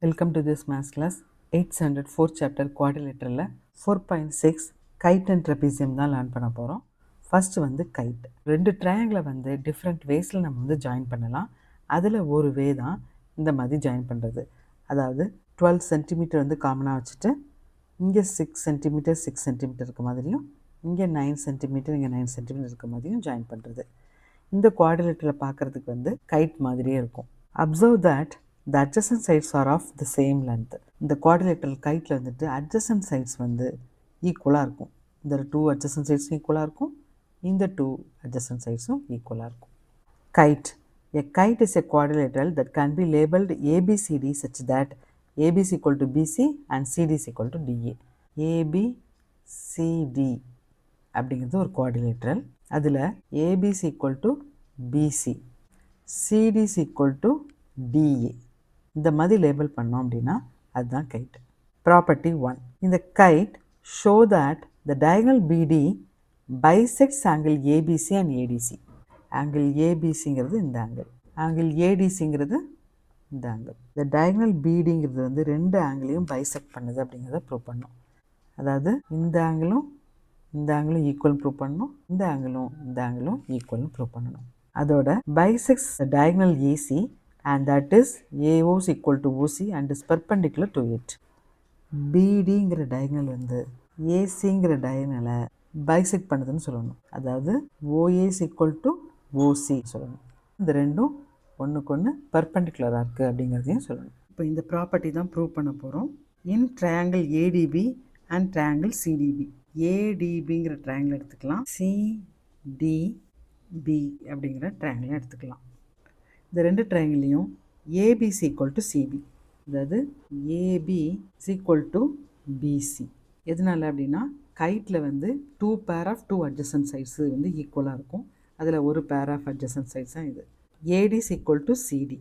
Welcome to this maths class. 8th standard 4th chapter quadrilateral 4.6 kite and trapezium தான் learn பண்ண போகிறோம். First வந்து guide. ரெண்டு ட்ரையாங்கிளை வந்து டிஃப்ரெண்ட் வேஸில் நம்ம வந்து ஜாயின் பண்ணலாம். அதில் ஒரு வே தான் இந்த மாதிரி ஜாயின் பண்ணுறது. அதாவது 12 சென்டிமீட்டர் வந்து காமனாக வச்சுட்டு இங்கே 6 சென்டிமீட்டர் 6 சென்டிமீட்டர் இருக்க மாதிரியும் இங்கே 9 சென்டிமீட்டர் இங்கே 9 சென்டிமீட்டர் இருக்க மாதிரியும் ஜாயின் பண்ணுறது. இந்த குவாட்ரிலேட்டரில் பார்க்குறதுக்கு வந்து கைட் மாதிரியே இருக்கும். Observe that the adjacent sides are of the same length. இந்த quadrilateral kiteல வந்துட்டு adjacent sides வந்து ஈக்குவலாக இருக்கும். இந்த 2 adjacent sides ஈக்குவலாக இருக்கும், இந்த 2 adjacent sideஸும் ஈக்குவலாக இருக்கும். Kite. A kite is a quadrilateral that can be labeled ABCD such that AB is equal to BC and CD is equal to DA. ABCD அப்படிங்கிறது ஒரு quadrilateral. அதில் AB is equal to BC, CD is equal to DA. இந்த மாதிரி label பண்ணோம் அப்படின்னா அதுதான் guide. Property 1. இந்த kite show that the diagonal BD bisects angle ABC and ADC. Angle ஏபிசிங்கிறது இந்த ஆங்கிள், ஆங்கிள் ஏடிசிங்கிறது இந்த ஆங்கிள். இந்த டயகனல் பிடிங்கிறது வந்து ரெண்டு ஆங்கிளையும் பைசெக்ட் பண்ணுது அப்படிங்கிறத ப்ரூவ் பண்ணோம். அதாவது இந்த ஆங்கிளும் ஈக்குவல் ப்ரூவ் பண்ணணும், இந்த ஆங்கிளும் ஈக்குவல்னு ப்ரூவ் பண்ணணும். அதோட bisects diagonal AC and that is AO is equal to OC and is perpendicular to it. BDங்கிற diagonal வந்து ACங்கிற diagonal bisect பண்ணுதுன்னு சொல்லணும். அதாவது OA is equal to OC சொல்லணும். இந்த ரெண்டும் ஒன்றுக்கு ஒன்று பர்பண்டிகுலராக இருக்குது அப்படிங்கிறதையும் சொல்லணும். இப்போ இந்த ப்ராப்பர்ட்டி தான் ப்ரூவ் பண்ண போகிறோம். இன் ட்ரையாங்கிள் ADB அண்ட் ட்ரையாங்கிள் CDB. ADBங்கிற ட்ரையாங்கிள் எடுத்துக்கலாம், CDB அப்படிங்கிற ட்ரையாங்கிள் எடுத்துக்கலாம். இந்த ரெண்டு ட்ரையாங்கிளையும் AB is equal to CB, அதாவது AB is equal to BC. எதனால அப்படின்னா கைட்டில் வந்து 2 pair of 2 adjacent sides வந்து ஈக்குவலாக இருக்கும். அதில் ஒரு pair of adjacent sides தான் இது. AD is equal to CD.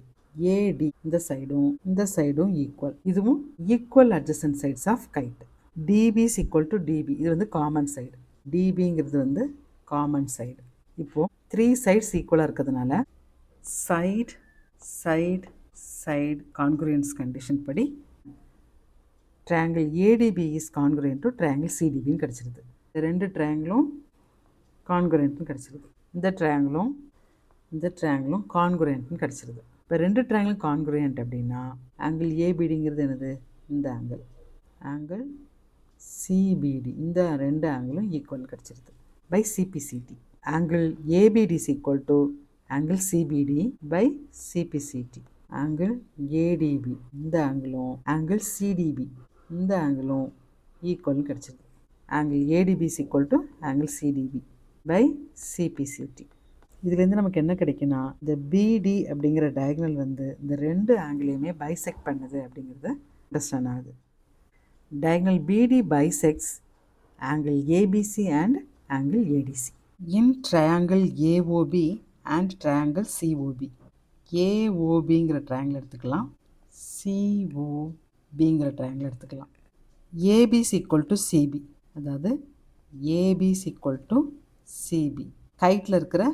AD இந்த சைடும் ஈக்குவல், இதுவும் equal adjacent sides of kite. DB is equal to DB, இது வந்து காமன் சைடு. DBங்கிறது வந்து காமன் சைடு. இப்போது 3 sides ஈக்குவலாக இருக்கிறதுனால side congruence condition படி triangle ADB is congruent to triangle CDB ன்னு கிடச்சிருது. இந்த ரெண்டு ட்ரையாங்கிளும் கான்குரண்ட்னு கிடச்சிருது. இந்த ட்ரையாங்கிளும் கான்குரண்ட்னு கிடச்சிருது. இப்போ ரெண்டு ட்ரையாங்கிளும் கான்குரண்ட் அப்படின்னா ஆங்கிள் ஏபிடிங்கிறது என்னது? இந்த ஆங்கிள் சிபிடி, இந்த ரெண்டு ஆங்கிளும் ஈக்குவல் கிடச்சிருது by CBCD. Angle ABD is equal to angle CBD by CPCT. angle ADB இந்த ஆங்கிளும் angle CDB இந்த ஆங்கிளும் ஈக்குவல்னு கிடச்சிது. angle ADB is equal to angle CDB by CPCT. இதுலேருந்து நமக்கு என்ன கிடைக்குன்னா இந்த BD அப்படிங்கிற டயகனல் வந்து இந்த ரெண்டு ஆங்கிளையுமே பைசெக்ட் பண்ணுது அப்படிங்கிறது அண்டர்ஸ்டாண்ட் ஆகுது. Diagonal BD bisects angle ABC and angle ADC. In triangle AOB and triangle COB. AOBங்கிற ட்ரையாங்கிள் எடுத்துக்கலாம், COBங்கிற ட்ரையாங்கிள் எடுத்துக்கலாம். AB is equal to CB, அதாவது AB is equal to CB. கைட்டில் இருக்கிற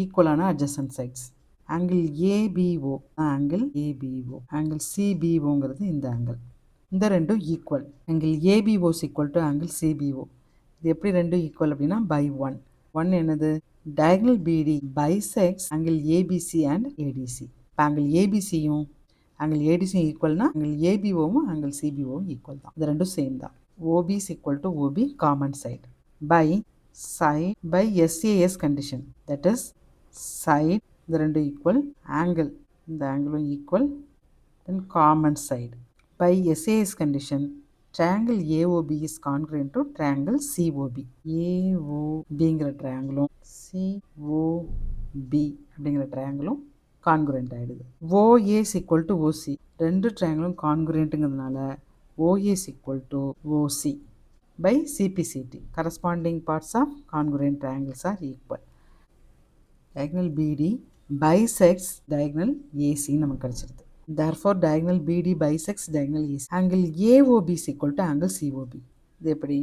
ஈக்குவலான adjacent sides. Angle ABO, angle CBOங்கிறது இந்த ஆங்கிள். இந்த ரெண்டும் equal. Angle ABO is equal to angle CBO. இது எப்படி ரெண்டும் ஈக்குவல் அப்படின்னா by 1. 1 என்னது? diagonal BD bisects angle ABC and ADC. இப்போ angle ABCயும் angle ADCயும் ஈக்குவல்னா angle ABOவும் angle CBOவும் ஈக்குவல் தான். இது ரெண்டும் சேம் தான். OB is equal to OB common side by SAS condition, that is side இந்த ரெண்டும் ஈக்குவல், angle இந்த ஆங்கிளும் equal, then common side by SAS condition triangle AOB is congruent to triangle COB. AOBங்கிற ட்ரையாங்கிளும் COB அப்படிங்கிற ட்ரையாங்கிளும் congruent ஆகிடுது. OA is equal to OC, ரெண்டு ட்ரையாங்கிளும் கான்குரண்ட்டுங்கிறதுனால OA is equal to OC by CPCT. corresponding parts of congruent triangles are equal. diagonal BD bisects diagonal AC நமக்கு கிடைச்சிருது. Therefore diagonal BD bisects diagonal AC. angle AOB is equal to angle COB. இது எப்படி?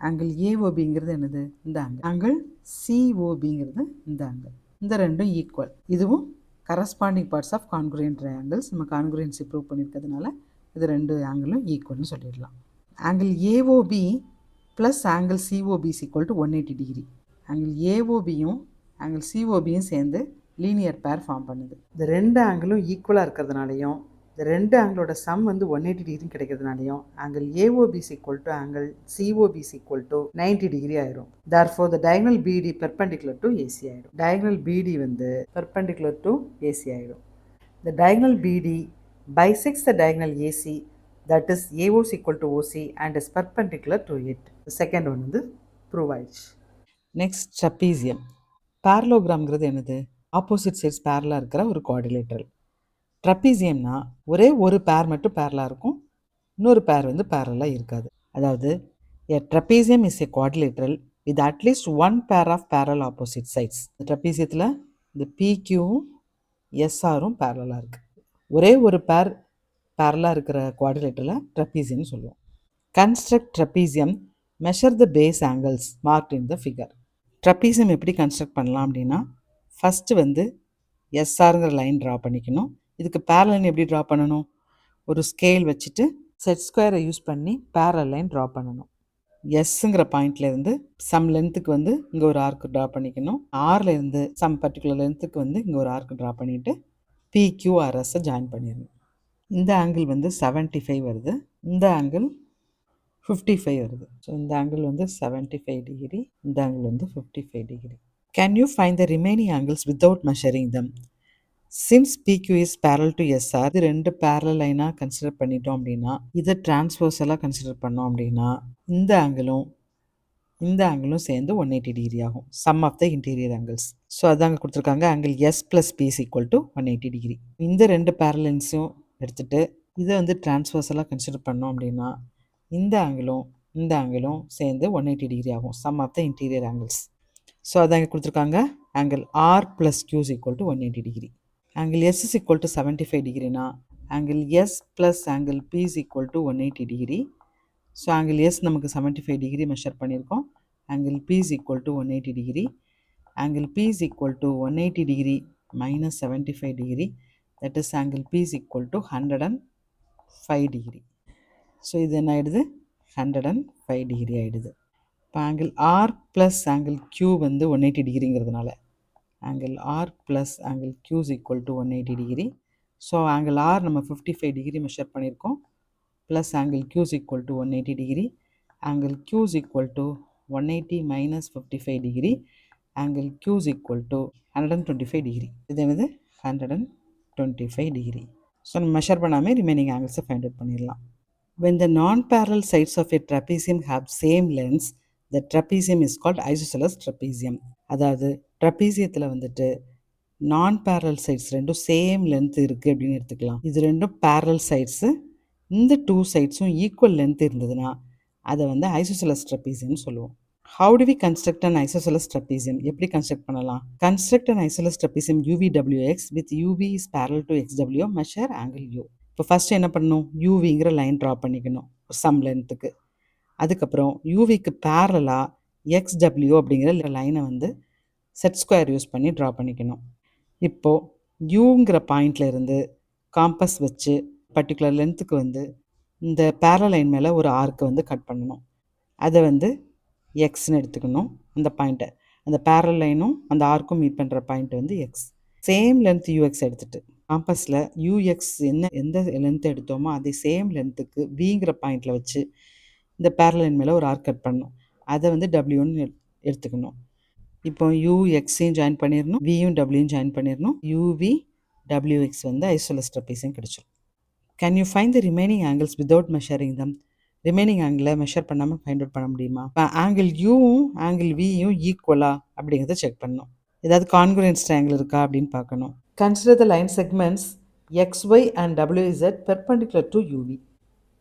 angle AOBங்கிறது என்னது? இந்த angle COBங்கிறது இந்த angle. இந்த ரெண்டும் equal, இதுவும் corresponding parts of congruent triangles. நம்ம கான்குரன்சி ப்ரூவ் பண்ணியிருக்கிறதுனால இது ரெண்டு ஆங்கிளும் ஈக்குவல்னு சொல்லிடலாம். Angle AOB plus angle COB is equal to 180 degree. Angle ஏஓபியும் ஆங்கிள் சிஓபியும் சேர்ந்து லீனியர் பேர் ஃபார்ம் பண்ணுது. இந்த ரெண்டு ஆங்கிளும் ஈக்குவலாக இருக்கிறதுனாலையும் இந்த ரெண்டு ஆங்கிளோட சம் வந்து 180 டிகிரி கிடைக்கிறதுனாலையும் angle AOB is equal to angle COB is equal to 90 degree ஆயிரும். therefore the diagonal BD perpendicular to AC ஆயிடும். diagonal BD வந்து perpendicular to AC ஆயிடும். the diagonal BD bisects the diagonal AC, that is AO is equal to OC and is perpendicular to it. The second one வந்து prove ஆயிடுச்சு. Next trapezium. பேரலோகிராம்ங்கிறது என்னது? Opposite sides பேரலாக இருக்கிற ஒரு quadrilateral. ட்ரப்பீசியம்னா ஒரே ஒரு பேர் மட்டும் பேரலாக இருக்கும், இன்னொரு பேர் வந்து பேரலாக இருக்காது. அதாவது a trapezium is a quadrilateral with at least one pair of parallel opposite sides. ட்ரப்பீசியத்தில் இந்த PQவும் SRும் பேரலாக இருக்குது. ஒரே ஒரு பேர் பேரலாக இருக்கிற குவாட்ரிலேட்டரில் ட்ரப்பீசியம்னு சொல்லுவோம். Construct trapezium, measure the base angles marked in the figure. Trapezium எப்படி கன்ஸ்ட்ரக்ட் பண்ணலாம் அப்படின்னா, ஃபஸ்ட்டு வந்து எஸ்ஆருங்கிற லைன் ட்ரா பண்ணிக்கணும். இதுக்கு பேரலைன் எப்படி ட்ரா பண்ணணும்? ஒரு ஸ்கேல் வச்சுட்டு செட் ஸ்கொயரை யூஸ் பண்ணி பேரல் லைன் ட்ரா பண்ணணும். எஸ்ஸுங்கிற பாயிண்ட்லேருந்து சம் லென்த்துக்கு வந்து இங்கே ஒரு ஆர்க்கு ட்ரா பண்ணிக்கணும். ஆர்லேருந்து சம் பர்டிகுலர் லென்த்துக்கு வந்து இங்கே ஒரு ஆர்க்கு ட்ரா பண்ணிவிட்டு PQRSை ஜாயின் பண்ணிடணும். இந்த ஆங்கிள் வந்து 75 வருது, இந்த ஆங்கிள் 55 வருது. ஸோ இந்த ஆங்கிள் வந்து 75 டிகிரி, இந்த ஆங்கிள் வந்து 55 degree. Can you find the remaining angles without measuring them? Since PQ is parallel to SR, இது ரெண்டு பேரல் லைனாக கன்சிடர் பண்ணிட்டோம் அப்படின்னா, இதை டிரான்ஸ்வர்ஸலாக கன்சிடர் பண்ணோம் அப்படின்னா இந்த ஆங்கிளும் சேர்ந்து 180 டிகிரி ஆகும். Sum of the interior angles. So அதாங்க கொடுத்துருக்காங்க. Angle S + P is equal to 180 degree. இந்த ரெண்டு பேரலைன்ஸும் எடுத்துகிட்டு இதை வந்து டிரான்ஸ்வர்ஸலாக கன்சிடர் பண்ணோம் அப்படின்னா இந்த ஆங்கிளும் சேர்ந்து 180 டிகிரி ஆகும். Sum of the interior angles. So அதாங்க கொடுத்துருக்காங்க. Angle R + Q is equal to 180 degree. Angle S is equal to 75 டிகிரினா angle S + angle P is equal to 180 degree. So angle S நமக்கு 75 degree measure பண்ணியிருக்கோம். Angle P is equal to 180 degree. Angle P is equal to 180 degree minus 75 degree, that is angle P is equal to 105 degree. So இது என்ன ஆகிடுது? 105 degree ஆகிடுது. இப்போ angle R + angle Q வந்து 180 டிகிரிங்கிறதுனால angle R + angle Q is equal to 180 degree. So angle R நம்ம 55 degree measure பண்ணியிருக்கோம், plus angle Q is equal to 180 degree. Angle Q is equal to 180 minus 55 degree. Angle Q is equal to 125 degree. இது என்னது? 125 degree. So நம்ம measure பண்ணாமல் remaining ஆங்கிள்ஸை find out பண்ணிடலாம். When the non-parallel sides of a trapezium have same lengths, the trapezium is called isosceles trapezium. அதாவது ட்ரப்பீசியத்தில் வந்துட்டு நான் barrel sides ரெண்டும் சேம் லென்த் இருக்குது அப்படின்னு எடுத்துக்கலாம். இது ரெண்டும் பேரல் சைட்ஸு, இந்த டூ சைட்ஸும் ஈக்குவல் லென்த் இருந்ததுன்னா அதை வந்து ஐசோசெலஸ் ட்ரப்பீசியம்னு சொல்லுவோம். How do we construct an isosceles trapezium? எப்படி கன்ஸ்ட்ரக்ட் பண்ணலாம்? Construct an isosceles trapezium UVWX with UV is parallel to XW, measure angle U. இப்போ ஃபஸ்ட்டு என்ன பண்ணணும்? யூவிங்கிற லைன் ட்ரா பண்ணிக்கணும் சம் லென்த்துக்கு. அதுக்கப்புறம் யூவிக்கு பேரலாக XW அப்படிங்கிற லைனை வந்து செட் ஸ்கொயர் யூஸ் பண்ணி ட்ரா பண்ணிக்கணும். இப்போது யூங்கிற பாயிண்டில் இருந்து காம்பஸ் வச்சு பர்டிகுலர் லென்த்துக்கு வந்து இந்த பேரல் லைன் மேலே ஒரு ஆர்க்கு வந்து கட் பண்ணணும். அதை வந்து எக்ஸ்ன்னு எடுத்துக்கணும். அந்த பாயிண்ட்டை, அந்த பேரல் லைனும் அந்த ஆர்க்கும் மீட் பண்ணுற பாயிண்ட் வந்து எக்ஸ். சேம் லென்த் யூஎக்ஸ் எடுத்துகிட்டு காம்பஸில் யூஎக்ஸ் எந்த லென்த் எடுத்தோமோ அதே சேம் லென்த்துக்கு விங்கிற பாயிண்டில் வச்சு இந்த பேரல் லைன் மேலே ஒரு ஆர்க் கட் பண்ணணும். அதை வந்து டபிள்யூன்னு எடுத்துக்கணும். இப்போ யூஎக்ஸையும் ஜாயின் பண்ணிடணும், வியும் டபிள்யூயும் ஜாயின் பண்ணிடணும். யூவி டபிள்யூஎக்ஸ் வந்து ஐசோசெலஸ் ட்ரப்பீசியம் கிடச்சிடும். Can you find the remaining angles without measuring them? Remaining ஆங்கிளை மெஷர் பண்ணாமல் ஃபைண்ட் அவுட் பண்ண முடியுமா? இப்போ ஆங்கிள் யூவும் ஆங்கிள் வியும் ஈக்குவலா அப்படிங்கிறத செக் பண்ணணும். ஏதாவது கான்குரன்ஸ் ட்ரையாங்கிள் இருக்கா அப்படின்னு பார்க்கணும். Consider the line segments XY and WZ perpendicular to UV.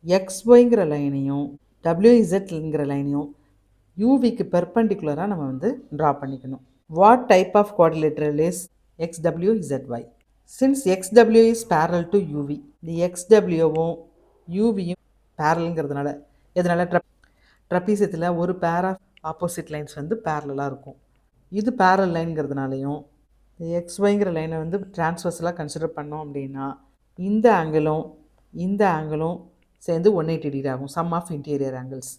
XYங்கிற லைனையும் WZங்கிற லைனையும் யூவிக்கு பெர்பெண்டிகுலராக நம்ம வந்து ட்ரா பண்ணிக்கணும். What type of quadrilateral is XWZY? Since XW is parallel to UV, இந்த XWவும் UVயும் பேரலுங்கிறதுனால இதனால் ட்ரப்பீசியத்தில் ஒரு பேர் ஆஃப் ஆப்போசிட் லைன்ஸ் வந்து பேரலாக இருக்கும். இது பேரல் லைனுங்கிறதுனாலையும் XYங்கிற லைனை வந்து டிரான்ஸ்வர்ஸலாக கன்சிடர் பண்ணோம் அப்படின்னா இந்த ஆங்கிளும் இந்த ஆங்கிளும் சேர்ந்து 180 டிகிரி ஆகும். Sum of interior angles.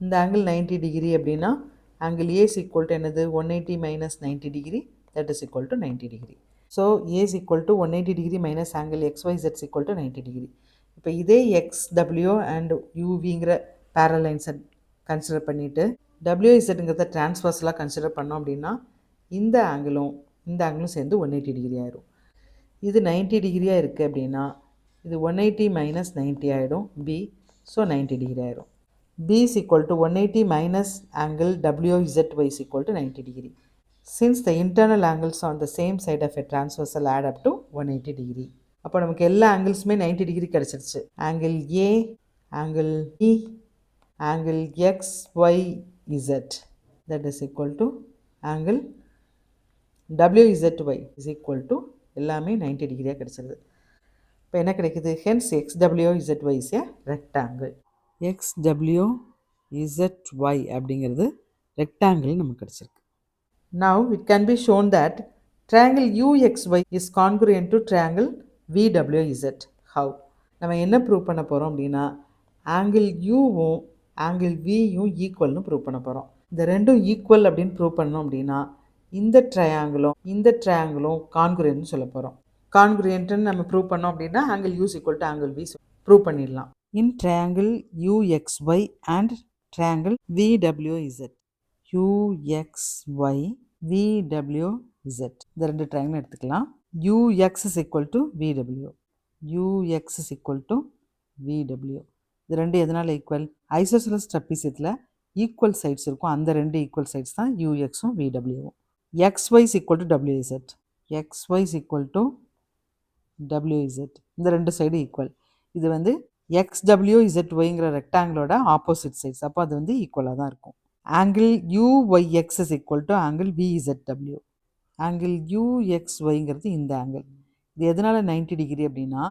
இந்த ஆங்கிள் 90 டிகிரி அப்படின்னா angle A is equal to என்னது 180 minus 90 degree, that is equal to 90 degree. So A is equal to 180 degree minus angle XYZ equal to 90 degree. இப்போ இதே XW and யூவிங்கிற parallel லைன்ஸை consider பண்ணிவிட்டு டபிள்யூஇசட்டுங்கிறத டிரான்ஸ்வர்ஸ்லாம் consider பண்ணோம் அப்படின்னா இந்த ஆங்கிளும் சேர்ந்து 180 டிகிரி ஆயிரும். இது 90 டிகிரியாக இருக்குது அப்படின்னா இது 180 மைனஸ் 90 ஆகிடும் பி. ஸோ 90 டிகிரி ஆயிரும். B is equal to 180 minus angle WZY is equal to 90 degree. Since the internal angles on the same side of a transversal add up to 180 degree. அப்போ நமக்கு எல்லா ஆங்கிள்ஸுமே 90 டிகிரி கிடச்சிருச்சு. Angle A, angle E, angle X, Y, Z that is equal to angle WZY is equal to எல்லாமே 90 டிகிரியாக கிடச்சிருது. இப்போ என்ன கிடைக்குது? Hence XWZY is a rectangle. XWZY அப்படிங்கிறது ரெக்டாங்கிள் நமக்கு கிடச்சிருக்கு. Now it can be shown that triangle UXY is congruent to triangle VWZ. How? நம்ம என்ன ப்ரூவ் பண்ண போகிறோம் அப்படின்னா ஆங்கிள் யூவும் ஆங்கிள் வியும் ஈக்குவல்னு ப்ரூவ் பண்ண போகிறோம். இந்த ரெண்டும் ஈக்குவல் அப்படின்னு ப்ரூவ் பண்ணோம் அப்படின்னா இந்த ட்ரையாங்கிளும் கான்குரியன்ட்னு சொல்ல போகிறோம். கான்குரியன்ட்னு நம்ம ப்ரூவ் பண்ணோம் அப்படின்னா angle U equal to angle V prove பண்ணிடலாம். In triangle UXY and triangle VWZ. UXY VWZ. இந்த ரெண்டு ட்ரையாங்கிள் எடுத்துக்கலாம். UX is equal to VW. UX is equal to VW. இது ரெண்டு எதனால் ஈக்குவல்? ஐசோசெலஸ் ட்ரெப்பீசியத்தில் ஈக்குவல் சைட்ஸ் இருக்கும். அந்த ரெண்டு ஈக்குவல் சைட்ஸ் தான் UXும் VWவும். XY is equal to WZ. XY is equal to WZ. இந்த ரெண்டு சைடு ஈக்குவல். இது வந்து XWZYங்கிற ரெக்டாங்கிளோட ஆப்போசிட் சைட்ஸ். அப்போ அது வந்து ஈக்குவலாக தான் இருக்கும். Angle UYX is equal to angle VZW. Angle UXYங்கிறது இந்த ஆங்கிள். இது எதனால் 90 டிகிரி அப்படின்னா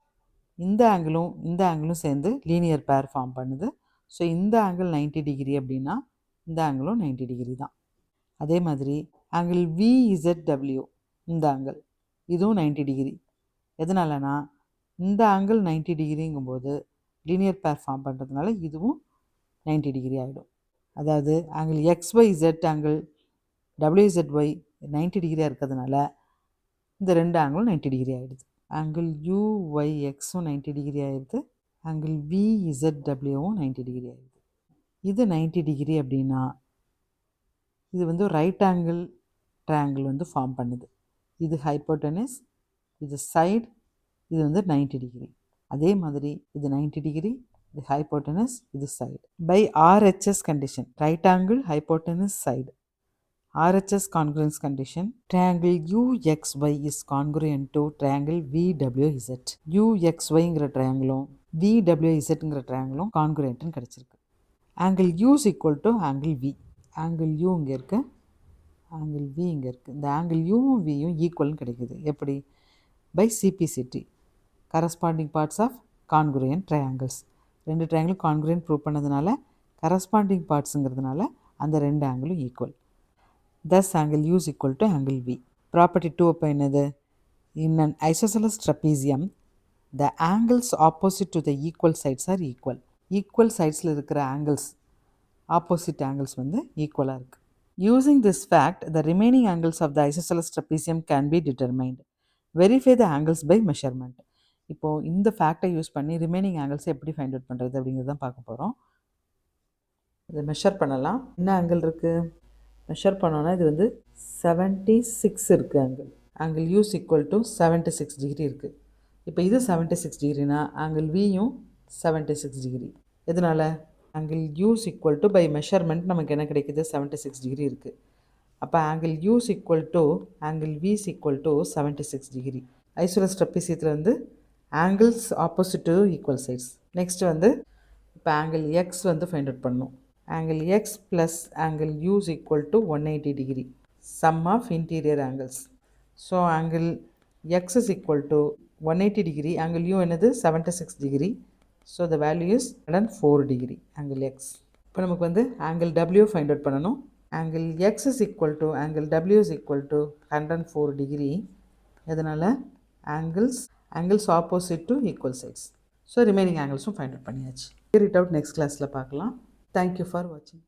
இந்த ஆங்கிளும் சேர்ந்து லீனியர் பேர் ஃபார்ம் பண்ணுது. ஸோ இந்த ஆங்கிள் 90 டிகிரி அப்படின்னா இந்த ஆங்கிளும் 90 டிகிரி தான். அதே மாதிரி ஆங்கிள் VZW இந்த ஆங்கிள் இதுவும் 90 டிகிரி. எதனாலனா இந்த ஆங்கிள் 90 டிகிரிங்கும்போது லீனியர் பேர் ஃபார்ம் பண்ணுறதுனால இதுவும் 90 டிகிரி ஆகிடும். அதாவது ஆங்கிள் XYZ ஆங்கிள் WZY 90 டிகிரியாக இருக்கிறதுனால இந்த ரெண்டு ஆங்கிளும் 90 டிகிரி ஆகிடுது. ஆங்கிள் UYXும் 90 டிகிரி ஆகிடுது. ஆங்கிள் VZWவும் 90 டிகிரி ஆகிடுது. இது 90 டிகிரி அப்படின்னா இது வந்து ரைட் ஆங்கிள் ட்ரையாங்கிள் வந்து ஃபார்ம் பண்ணுது. இது ஹைப்போட்டனஸ், இது சைடு, இது வந்து 90 டிகிரி. அதே மாதிரி இது 90 டிகிரி, இது ஹைப்போட்டனஸ், இது side. By RHS condition, right angle hypotenuse side, RHS congruence condition, triangle UXY is congruent to triangle VWZ. UXYங்கிற ட்ரையாங்கிளும் VWZங்கிற ட்ரையாங்கிளும் கான்குரியன்ட்னு கிடச்சிருக்கு. Angle U is equal to angle V. Angle U இங்கே இருக்குது, ஆங்கிள் V இங்கே இருக்குது. இந்த angle Uவும் Vயும் ஈக்குவல்னு கிடைக்குது. எப்படி? By CPCT, corresponding parts of congruent triangles. ரெண்டு ட்ரையாங்கிளும் கான்குரியன்ட் ப்ரூவ் பண்ணதுனால கரஸ்பாண்டிங் பார்ட்ஸுங்கிறதுனால அந்த ரெண்டு ஆங்கிளும் equal. Thus angle U is equal to angle V. Property 2 அப்போ என்னது? In an isosceles trapezium, the angles opposite to the equal sides are equal. Equal sidesல இருக்கிற angles, opposite angles வந்து ஈக்குவலாக இருக்குது. Using this fact, the remaining angles of the isosceles trapezium can be determined. Verify the angles by measurement. இப்போது இந்த ஃபேக்டை use பண்ணி remaining ஆங்கிள்ஸை எப்படி find out பண்ணுறது அப்படிங்கிறது தான் பார்க்க போகிறோம். இதை மெஷர் பண்ணலாம். என்ன ஆங்கிள் இருக்குது? மெஷர் பண்ணோன்னா இது வந்து 76 இருக்குது angle. Angle U is equal to 76 degree இருக்குது. இப்போ இது 76 டிகிரினா ஆங்கிள் Vயும் 76 டிகிரி. எதனால்? Angle U is equal to by measurement நமக்கு என்ன கிடைக்குது? 76 டிகிரி இருக்குது. அப்போ angle U is equal to angle V is equal to 76 degree. Isosceles ட்ரெப்பீசியத்தில் வந்து angles opposite to equal sides. Next வந்து இப்போ ஆங்கிள் X வந்து ஃபைண்ட் அவுட் பண்ணணும். Angle X plus angle U is equal to 180 degree. Sum of interior angles. So angle X is equal to 180 degree. Angle U என்னது? 76 degree. So the value is 104 degree. Angle X. இப்போ நமக்கு வந்து angle W find out பண்ணணும். Angle X is equal to angle W is equal to 104 degree. எதனால்? Angles opposite to equal sides. So remaining ஆங்கிள்ஸும் find out பண்ணியாச்சு. Figure it out next கிளாஸில் பார்க்கலாம். Thank you for வாட்சிங்.